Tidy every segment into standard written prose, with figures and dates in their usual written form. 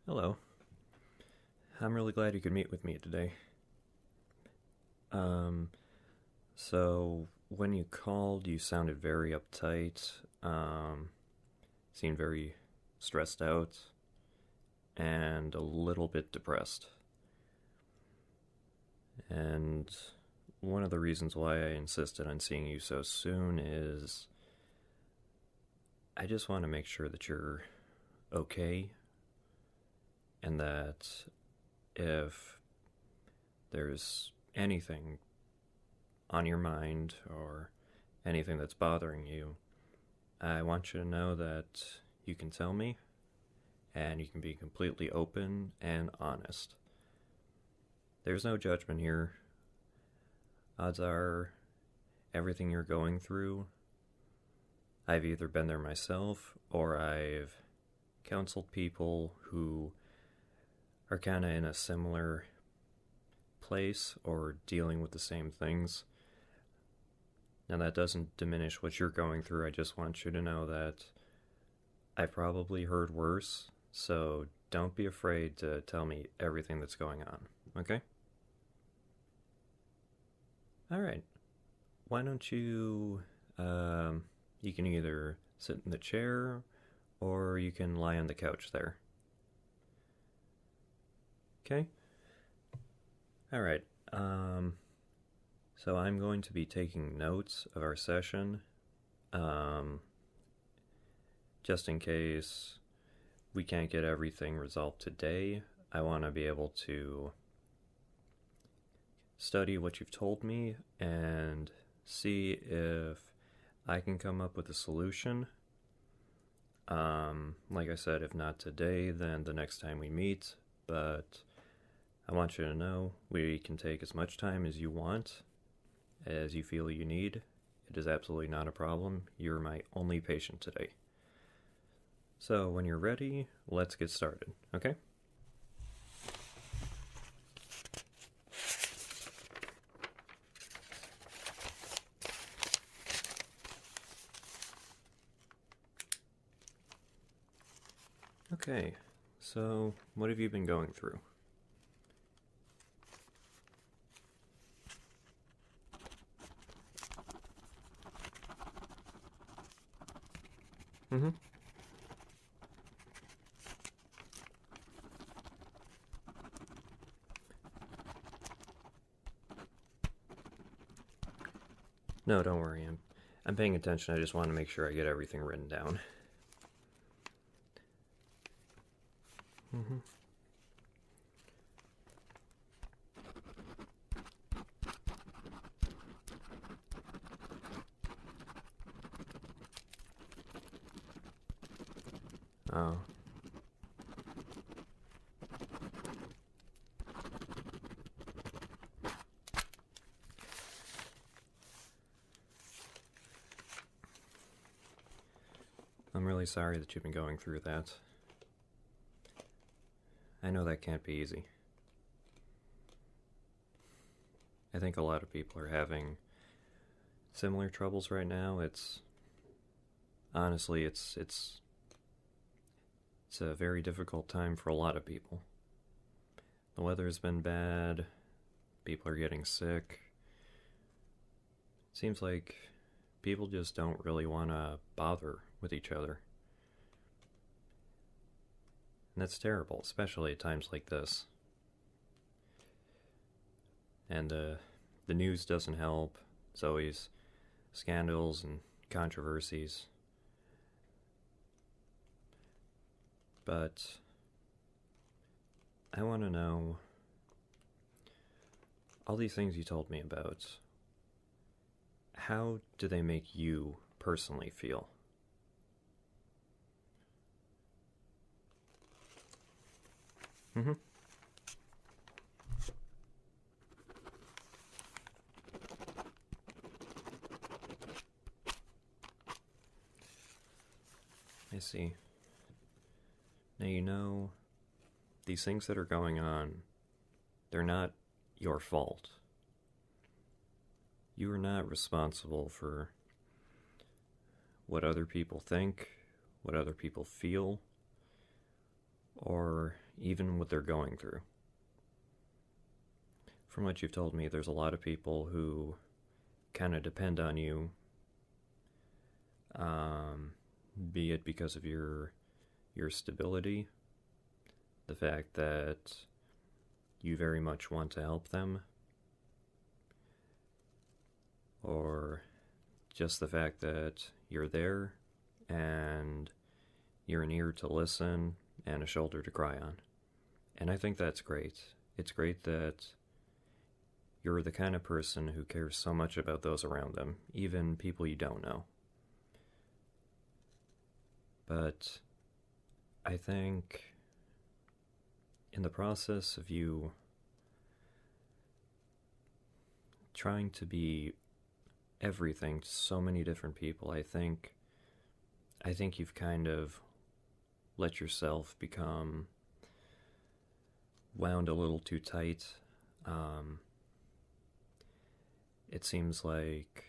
Hello. I'm really glad you could meet with me today. Um, so when you called, you sounded very uptight, seemed very stressed out, and a little bit depressed. And one of the reasons why I insisted on seeing you so soon is I just want to make sure that you're okay and that if there's anything on your mind or anything that's bothering you, I want you to know that you can tell me and you can be completely open and honest. There's no judgment here. Odds are everything you're going through, I've either been there myself or I've counseled people who are kind of in a similar place or dealing with the same things. Now, that doesn't diminish what you're going through. I just want you to know that I've probably heard worse, so don't be afraid to tell me everything that's going on, okay? Alright. Why don't you can either sit in the chair or you can lie on the couch there. Okay? Alright. So I'm going to be taking notes of our session, um, just in case we can't get everything resolved today. I want to be able to study what you've told me and see if I can come up with a solution. Like I said, if not today, then the next time we meet. But I want you to know we can take as much time as you want, as you feel you need. It is absolutely not a problem. You're my only patient today. So when you're ready, let's get started, okay? Okay, so what have you been going through? Mm-hmm. No, don't worry. I'm paying attention. I just want to make sure I get everything written down. Mm-hmm. Oh. I'm really sorry that you've been going through that. I know that can't be easy. I think a lot of people are having similar troubles right now. It's honestly, it's a very difficult time for a lot of people. The weather's been bad. People are getting sick. It seems like people just don't really want to bother with each other. And that's terrible, especially at times like this. And the news doesn't help. It's always scandals and controversies. But I want to know all these things you told me about. How do they make you personally feel? Mm-hmm. I see. Now you know these things that are going on, they're not your fault. You are not responsible for what other people think, what other people feel. or even what they're going through. From what you've told me, there's a lot of people who kind of depend on you, be it because of your stability, the fact that you very much want to help them, or just the fact that you're there and you're an ear to listen and a shoulder to cry on. And I think that's great. It's great that you're the kind of person who cares so much about those around them, even people you don't know. But I think in the process of you trying to be everything to so many different people, I think you've kind of let yourself become wound a little too tight. It seems like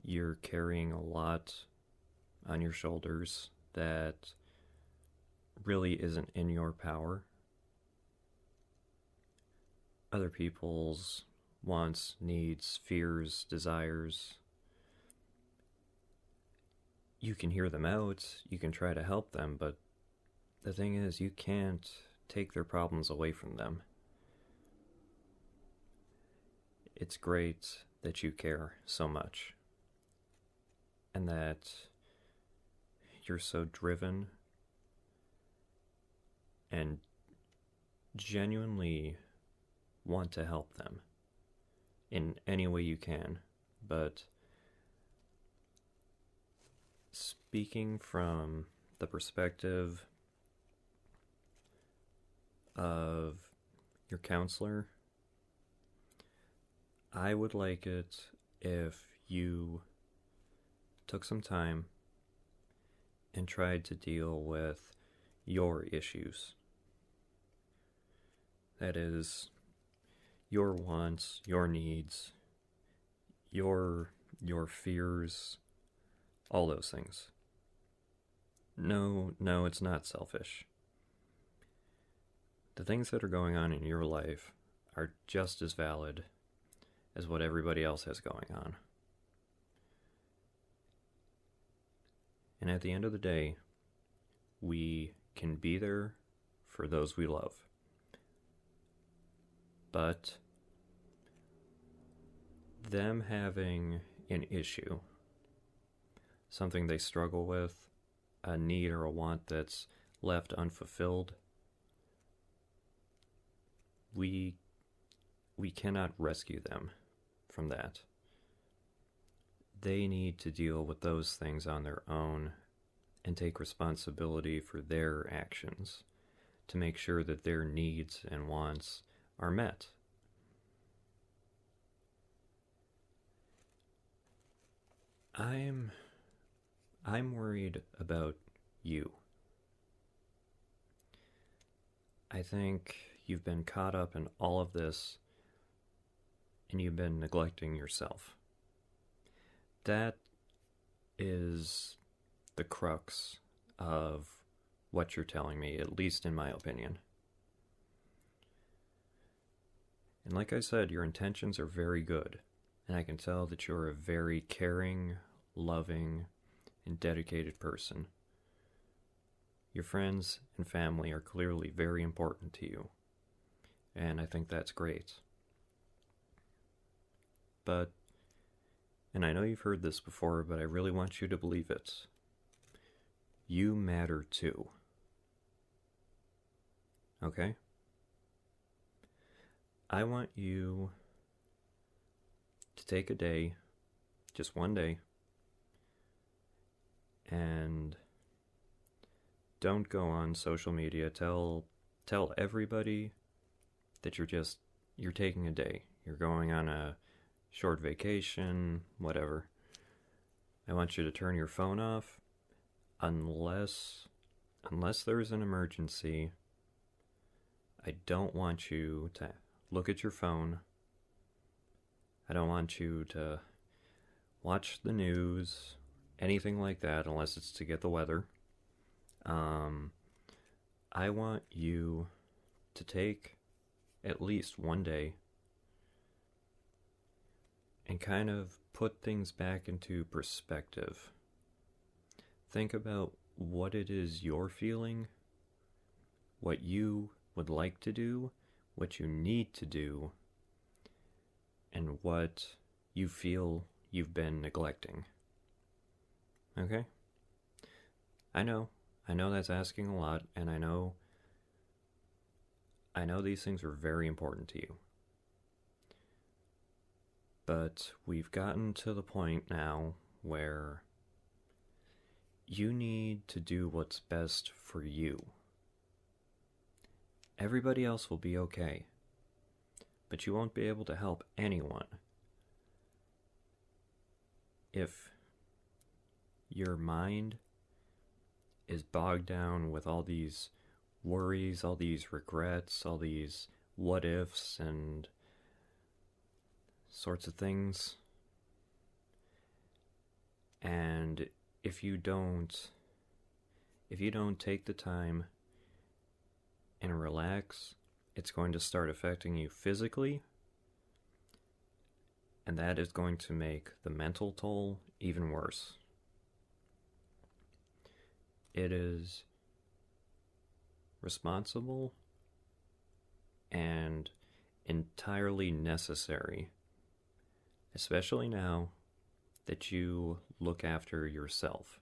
you're carrying a lot on your shoulders that really isn't in your power. Other people's wants, needs, fears, desires, you can hear them out, you can try to help them, but the thing is, you can't take their problems away from them. It's great that you care so much, and that you're so driven and genuinely want to help them in any way you can. But speaking from the perspective of your counselor, I would like it if you took some time and tried to deal with your issues. That is, your wants, your needs, your fears, all those things. No, it's not selfish. The things that are going on in your life are just as valid as what everybody else has going on. And at the end of the day, we can be there for those we love. But them having an issue, something they struggle with, a need or a want that's left unfulfilled, we cannot rescue them from that. They need to deal with those things on their own and take responsibility for their actions to make sure that their needs and wants are met. I'm worried about you. I think you've been caught up in all of this and you've been neglecting yourself. That is the crux of what you're telling me, at least in my opinion. And like I said, your intentions are very good, and I can tell that you're a very caring, loving, and dedicated person. Your friends and family are clearly very important to you, and I think that's great. But, and I know you've heard this before, but I really want you to believe it. You matter too. Okay? I want you to take a day, just one day, and don't go on social media. Tell everybody that you're taking a day. You're going on a short vacation, whatever. I want you to turn your phone off unless there's an emergency. I don't want you to look at your phone. I don't want you to watch the news, anything like that, unless it's to get the weather. I want you to take at least one day and kind of put things back into perspective. Think about what it is you're feeling, what you would like to do, what you need to do, and what you feel you've been neglecting. Okay? I know that's asking a lot, and I know these things are very important to you. But we've gotten to the point now where you need to do what's best for you. Everybody else will be okay, but you won't be able to help anyone if your mind is bogged down with all these worries, all these regrets, all these what ifs and sorts of things. And if you don't take the time and relax, it's going to start affecting you physically, and that is going to make the mental toll even worse. It is responsible and entirely necessary, especially now that you look after yourself.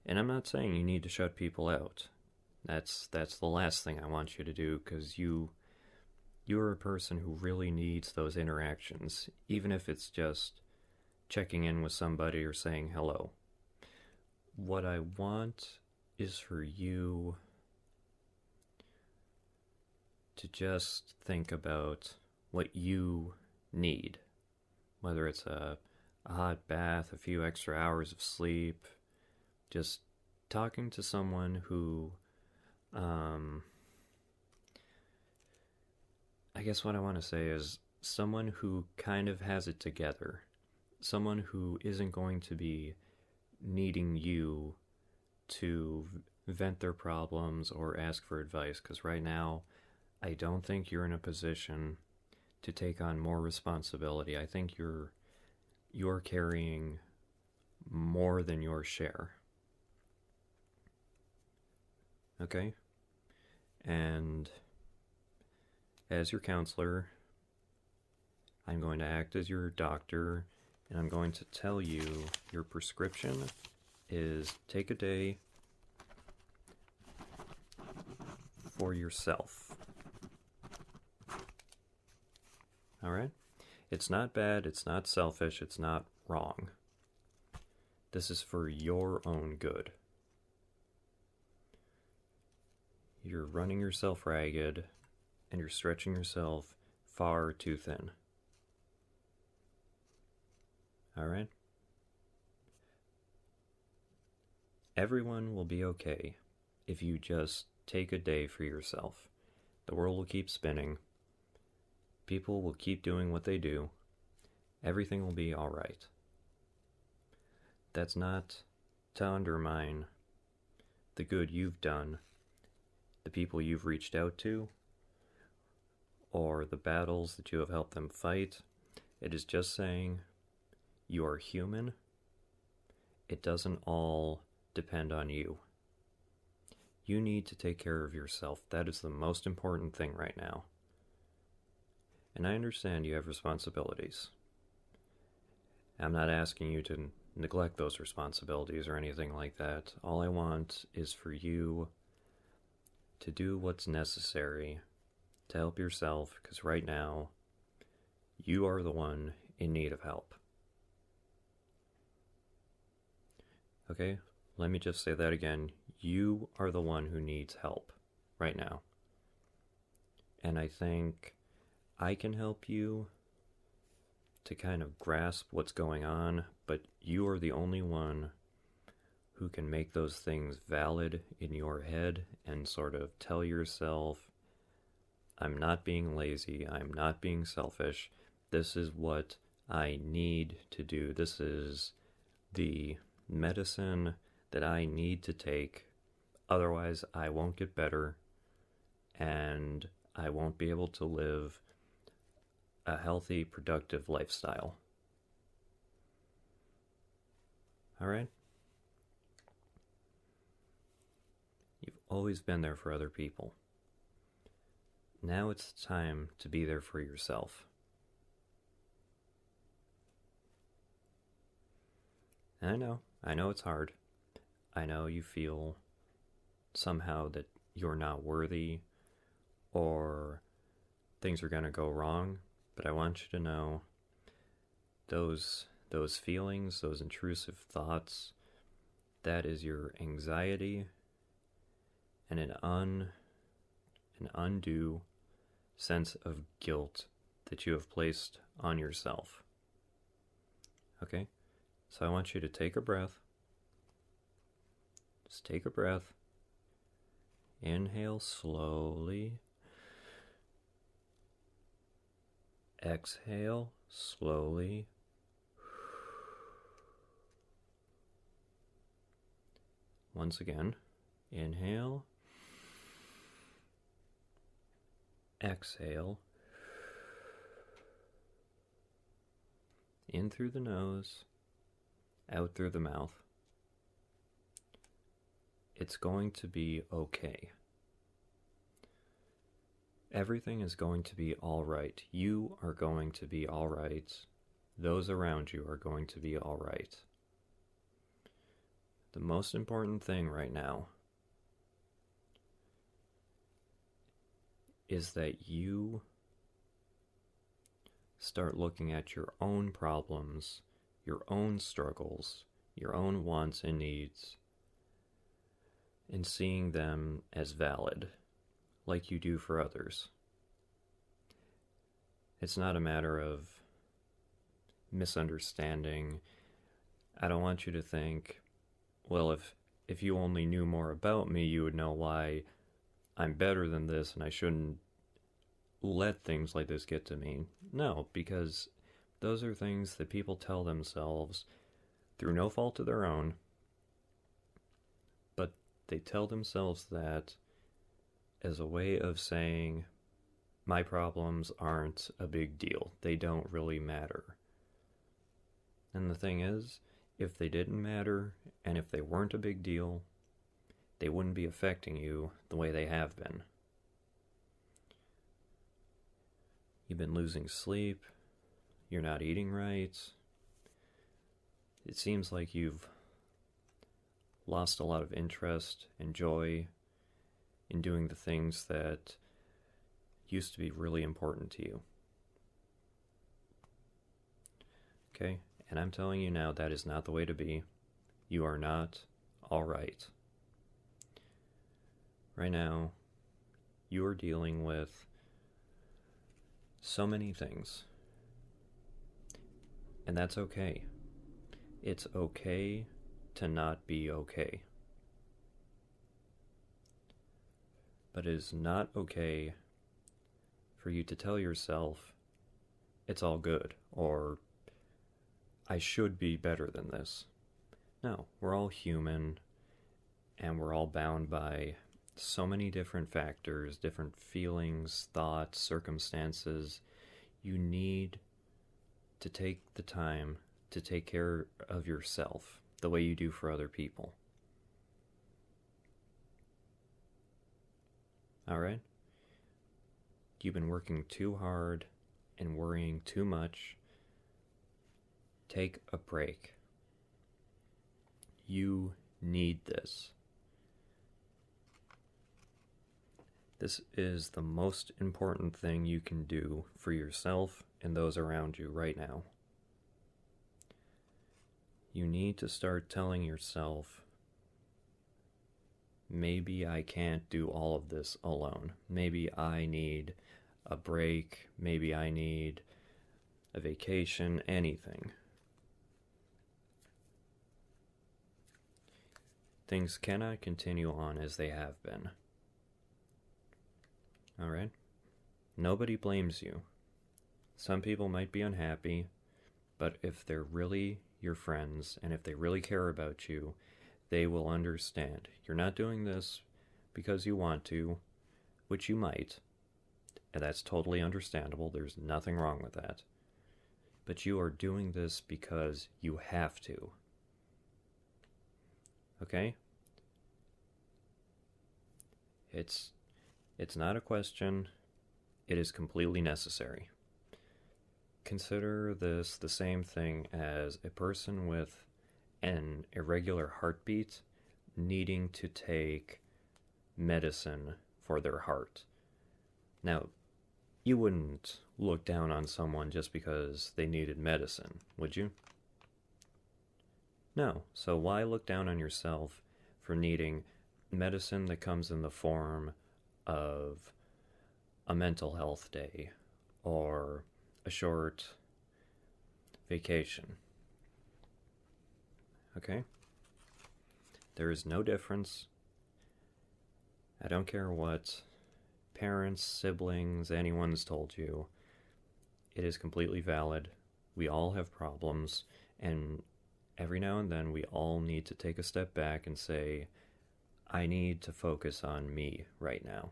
And I'm not saying you need to shut people out. That's the last thing I want you to do, because you're a person who really needs those interactions, even if it's just checking in with somebody or saying hello. What I want is for you to just think about what you need, whether it's a hot bath, a few extra hours of sleep, just talking to someone who, I guess what I want to say is someone who kind of has it together, someone who isn't going to be needing you to vent their problems or ask for advice, because right now I don't think you're in a position to take on more responsibility. I think you're carrying more than your share. Okay? And as your counselor, I'm going to act as your doctor, and I'm going to tell you your prescription is take a day for yourself. Alright? It's not bad, it's not selfish, it's not wrong. This is for your own good. You're running yourself ragged, and you're stretching yourself far too thin. Alright? Everyone will be okay if you just take a day for yourself. The world will keep spinning. People will keep doing what they do. Everything will be alright. That's not to undermine the good you've done, the people you've reached out to, or the battles that you have helped them fight. It is just saying you are human. It doesn't all depend on you. You need to take care of yourself. That is the most important thing right now. And I understand you have responsibilities. I'm not asking you to neglect those responsibilities or anything like that. All I want is for you to do what's necessary to help yourself, because right now, you are the one in need of help. Okay? Let me just say that again. You are the one who needs help right now. And I think I can help you to kind of grasp what's going on, but you are the only one who can make those things valid in your head and sort of tell yourself, I'm not being lazy, I'm not being selfish, this is what I need to do, this is the medicine that I need to take, otherwise I won't get better and I won't be able to live a healthy, productive lifestyle. All right? You've always been there for other people. Now it's time to be there for yourself. And I know it's hard. I know you feel somehow that you're not worthy or things are going to go wrong, but I want you to know those feelings, those intrusive thoughts, that is your anxiety and an undue sense of guilt that you have placed on yourself. Okay? So I want you to take a breath. Just take a breath. Inhale slowly. Exhale slowly. Once again, inhale. Exhale. In through the nose, out through the mouth. It's going to be okay. Everything is going to be all right. You are going to be all right. Those around you are going to be all right. The most important thing right now is that you start looking at your own problems, your own struggles, your own wants and needs, and seeing them as valid, like you do for others. It's not a matter of misunderstanding. I don't want you to think, well, if you only knew more about me, you would know why I'm better than this and I shouldn't let things like this get to me. No, because those are things that people tell themselves through no fault of their own, but they tell themselves that as a way of saying, my problems aren't a big deal. They don't really matter. And the thing is, if they didn't matter, and if they weren't a big deal, they wouldn't be affecting you the way they have been. You've been losing sleep, you're not eating right. It seems like you've lost a lot of interest and joy in doing the things that used to be really important to you. Okay? And I'm telling you now, that is not the way to be. You are not all right. Right now, you are dealing with so many things. And that's okay. It's okay to not be okay. But it is not okay for you to tell yourself it's all good, or I should be better than this. No, we're all human, and we're all bound by so many different factors, different feelings, thoughts, circumstances. You need to take the time to take care of yourself the way you do for other people. All right? You've been working too hard and worrying too much. Take a break. You need this. This is the most important thing you can do for yourself and those around you right now. You need to start telling yourself, maybe I can't do all of this alone. Maybe I need a break. Maybe I need a vacation, anything. Things cannot continue on as they have been. Alright? Nobody blames you. Some people might be unhappy, but if they're really your friends, and if they really care about you, They will understand. You're not doing this because you want to, which you might, and that's totally understandable. There's nothing wrong with that. But you are doing this because you have to. Okay? It's not a question. It is completely necessary. Consider this the same thing as a person with an irregular heartbeat needing to take medicine for their heart. Now, you wouldn't look down on someone just because they needed medicine, would you? No. So why look down on yourself for needing medicine that comes in the form of a mental health day or a short vacation? Okay? There is no difference. I don't care what parents, siblings, anyone's told you. It is completely valid. We all have problems, and every now and then we all need to take a step back and say, I need to focus on me right now.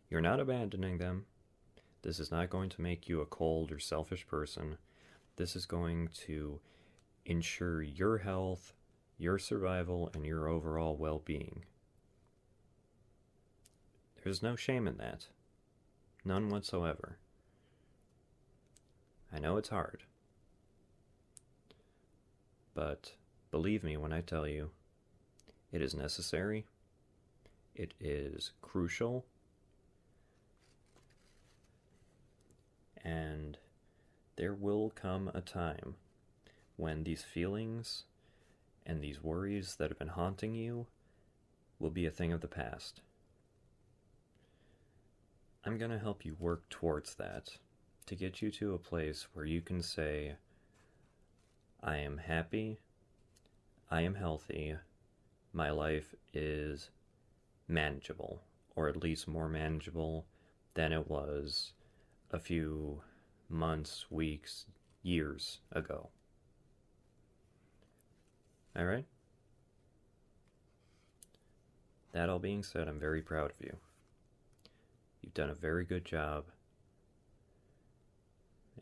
You're not abandoning them. This is not going to make you a cold or selfish person. This is going to ensure your health, your survival, and your overall well-being. There's no shame in that. None whatsoever. I know it's hard. But believe me when I tell you, it is necessary. It is crucial. And there will come a time when these feelings and these worries that have been haunting you will be a thing of the past. I'm going to help you work towards that, to get you to a place where you can say, I am happy, I am healthy, my life is manageable, or at least more manageable than it was a few months, weeks, years ago. Alright? That all being said, I'm very proud of you. You've done a very good job.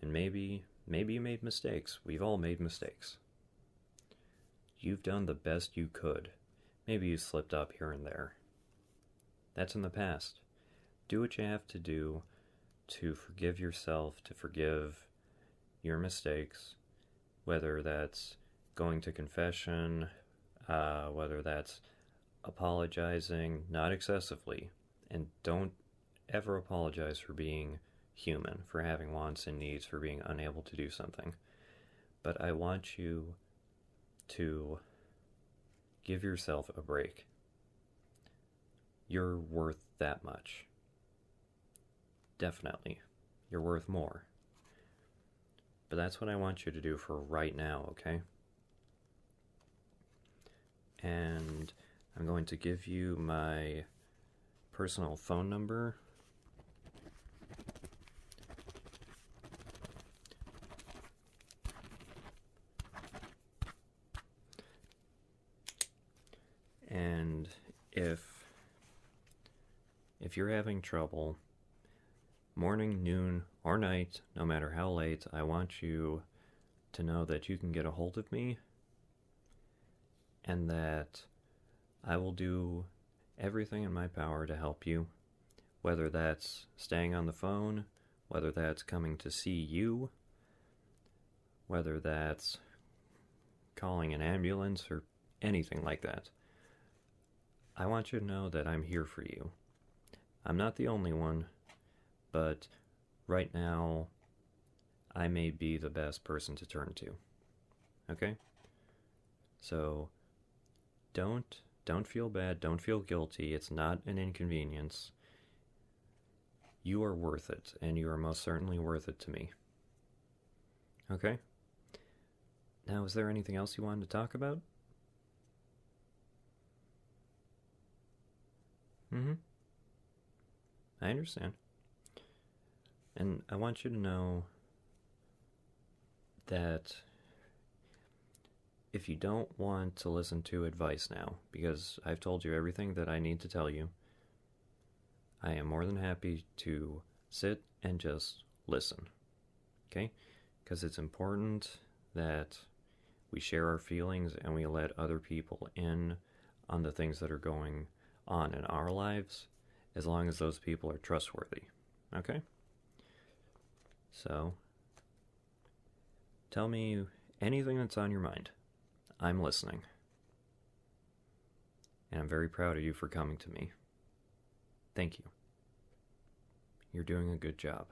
And maybe you made mistakes. We've all made mistakes. You've done the best you could. Maybe you slipped up here and there. That's in the past. Do what you have to do to forgive yourself, to forgive your mistakes, whether that's going to confession, whether that's apologizing, not excessively, and don't ever apologize for being human, for having wants and needs, for being unable to do something. But I want you to give yourself a break. You're worth that much. Definitely. You're worth more. But that's what I want you to do for right now, okay? And I'm going to give you my personal phone number. And if you're having trouble, morning, noon, or night, no matter how late, I want you to know that you can get a hold of me and that I will do everything in my power to help you, whether that's staying on the phone, whether that's coming to see you, whether that's calling an ambulance or anything like that. I want you to know that I'm here for you. I'm not the only one, but right now, I may be the best person to turn to. Okay? So, don't feel bad, don't feel guilty. It's not an inconvenience. You are worth it, and you are most certainly worth it to me. Okay? Now, is there anything else you wanted to talk about? I understand. And I want you to know that if you don't want to listen to advice now, because I've told you everything that I need to tell you, I am more than happy to sit and just listen. Okay? Because it's important that we share our feelings and we let other people in on the things that are going on in our lives, as long as those people are trustworthy. Okay? So, tell me anything that's on your mind. I'm listening. And I'm very proud of you for coming to me. Thank you. You're doing a good job.